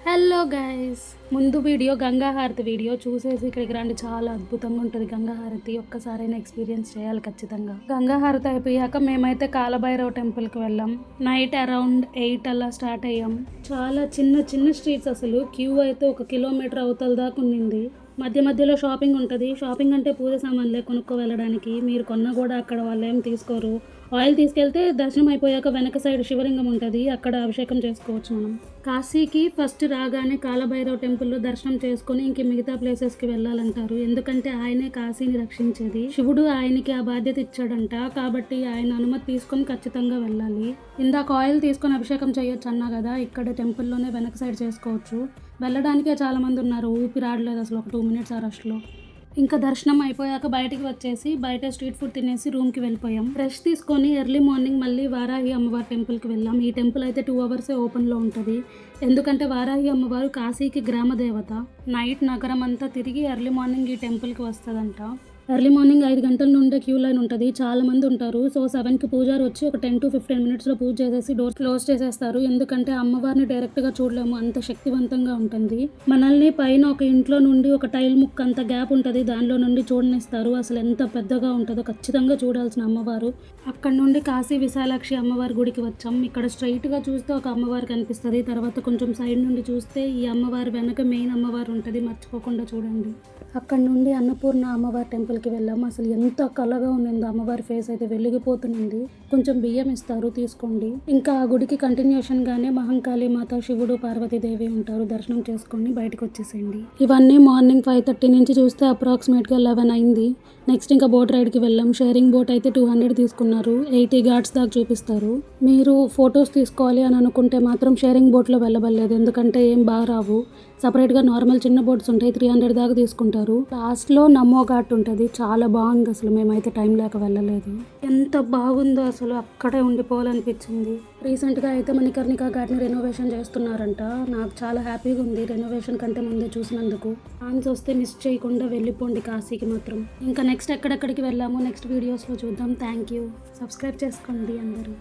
Hello guys, ముందు video Ganga హారతి video చూసేసి ఇక్కడికి రండి. చాలా అద్భుతంగా ఉంటుంది గంగా హారతి. ఒక్కసారైనా ఎక్స్పీరియన్స్ చేయాలి ఖచ్చితంగా. గంగా హారతి అయిపోయాక మేమైతే కాలభైరవ టెంపుల్కి వెళ్ళాం. నైట్ అరౌండ్ 8 అలా స్టార్ట్ అయ్యాం. చాలా చిన్న చిన్న స్ట్రీట్స్, అసలు క్యూ అయితే 1 కిలోమీటర్ అవతల దాకా ఉండింది. మధ్య మధ్యలో షాపింగ్ ఉంటుంది. షాపింగ్ అంటే పూజ సామాన్లే కొనుక్కో వెళ్ళడానికి. మీరు కొన్నా కూడా అక్కడ వాళ్ళు ఏం తీసుకోరు. ఆయిల్ తీసుకెళ్తే దర్శనం అయిపోయాక వెనక సైడ్ శివలింగం ఉంటుంది, అక్కడ అభిషేకం చేసుకోవచ్చు మనం. కాశీకి ఫస్ట్ రాగానే కాలభైరవ టెంపుల్లో దర్శనం చేసుకుని ఇంక మిగతా ప్లేసెస్కి వెళ్ళాలంటారు. ఎందుకంటే ఆయనే కాశీని రక్షించేది. శివుడు ఆయనకి ఆ బాధ్యత ఇచ్చాడంట, కాబట్టి ఆయన అనుమతి తీసుకొని ఖచ్చితంగా వెళ్ళాలి. ఇందాక ఆయిల్ తీసుకొని అభిషేకం చేయొచ్చు అన్నా కదా, ఇక్కడ టెంపుల్లోనే వెనక సైడ్ చేసుకోవచ్చు. వెళ్ళడానికే చాలా మంది ఉన్నారు. ఊపి రావట్లేదు అసలు ఒక 2 మినిట్స్ ఆ రష్లో. ఇంకా దర్శనం అయిపోయాక బయటికి వచ్చేసి బయట స్ట్రీట్ ఫుడ్ తినేసి రూమ్కి వెళ్ళిపోయాం. ఫ్రెష్ తీసుకొని ఎర్లీ మార్నింగ్ మళ్ళీ వారాహి అమ్మవారి టెంపుల్కి వెళ్ళాం. ఈ టెంపుల్ అయితే 2 అవర్సే ఓపెన్లో ఉంటుంది. ఎందుకంటే వారాహి అమ్మవారు కాశీకి గ్రామ దేవత. నైట్ నగరం అంతా తిరిగి ఎర్లీ మార్నింగ్ ఈ టెంపుల్కి వస్తుందంట. ఎర్లీ మార్నింగ్ 5 గంటల నుండే క్యూ లైన్ ఉంటుంది, చాలా మంది ఉంటారు. సో 7కి పూజారి వచ్చి ఒక 10 to 15 మినిట్స్లో పూజ చేసేసి డోర్ క్లోజ్ చేసేస్తారు. ఎందుకంటే అమ్మవారిని డైరెక్ట్గా చూడలేము, అంత శక్తివంతంగా ఉంటుంది. మనల్ని పైన ఒక ఇంట్లో నుండి ఒక టైల్ ముక్క అంత గ్యాప్ ఉంటుంది, దానిలో నుండి చూడనిస్తారు. అసలు ఎంత పెద్దగా ఉంటుందో, ఖచ్చితంగా చూడాల్సిన అమ్మవారు. అక్కడ నుండి కాశీ విశాలాక్షి అమ్మవారి గుడికి వచ్చాం. ఇక్కడ స్ట్రైట్గా చూస్తే ఒక అమ్మవారు కనిపిస్తుంది. తర్వాత కొంచెం సైడ్ నుండి చూస్తే ఈ అమ్మవారి వెనక మెయిన్ అమ్మవారు ఉంటుంది, మర్చిపోకుండా చూడండి. అక్కడ నుండి అన్నపూర్ణ అమ్మవారి టెంపుల్కి వెళ్ళాము. అసలు ఎంత కళగా ఉండిందో, అమ్మవారి ఫేస్ అయితే వెలిగిపోతుంది. కొంచెం బియ్యం ఇస్తారు, తీసుకోండి. ఇంకా ఆ గుడికి కంటిన్యూషన్గానే మహంకాళి మాత, శివుడు, పార్వతీదేవి ఉంటారు. దర్శనం చేసుకొని బయటకు వచ్చేసేయండి. ఇవన్నీ మార్నింగ్ 5:30 నుంచి చూస్తే అప్రాక్సిమేట్గా 11 అయింది. నెక్స్ట్ ఇంకా బోట్ రైడ్కి వెళ్ళాం. షేరింగ్ బోట్ అయితే 200 తీసుకున్నారు. 80 ఘాట్స్ దాకా చూపిస్తారు. మీరు ఫొటోస్ తీసుకోవాలి అని అనుకుంటే మాత్రం షేరింగ్ బోట్లో వెళ్ళబడలేదు, ఎందుకంటే ఏం బాగా రావు. సపరేట్గా నార్మల్ చిన్న బోట్స్ ఉంటాయి, 300 దాకా తీసుకుంటారు. లాస్ట్లో నమో ఘాట్ ఉంటుంది, చాలా బాగుంది. అసలు మేమైతే టైం లేక వెళ్ళలేదు. ఎంత బాగుందో అసలు, అక్కడే ఉండిపోవాలనిపించింది. రీసెంట్గా అయితే మణికర్ణికా ఘాట్ని రెనోవేషన్ చేస్తున్నారంట. నాకు చాలా హ్యాపీగా ఉంది రెనోవేషన్ కంటే ముందే చూసినందుకు. ఛాన్స్ వస్తే మిస్ చేయకుండా వెళ్ళిపోండి కాశీకి మాత్రం. ఇంకా నెక్స్ట్ ఎక్కడెక్కడికి వెళ్ళామో నెక్స్ట్ వీడియోస్లో చూద్దాం. Thank you. సబ్స్క్రైబ్ చేసుకోండి అందరూ.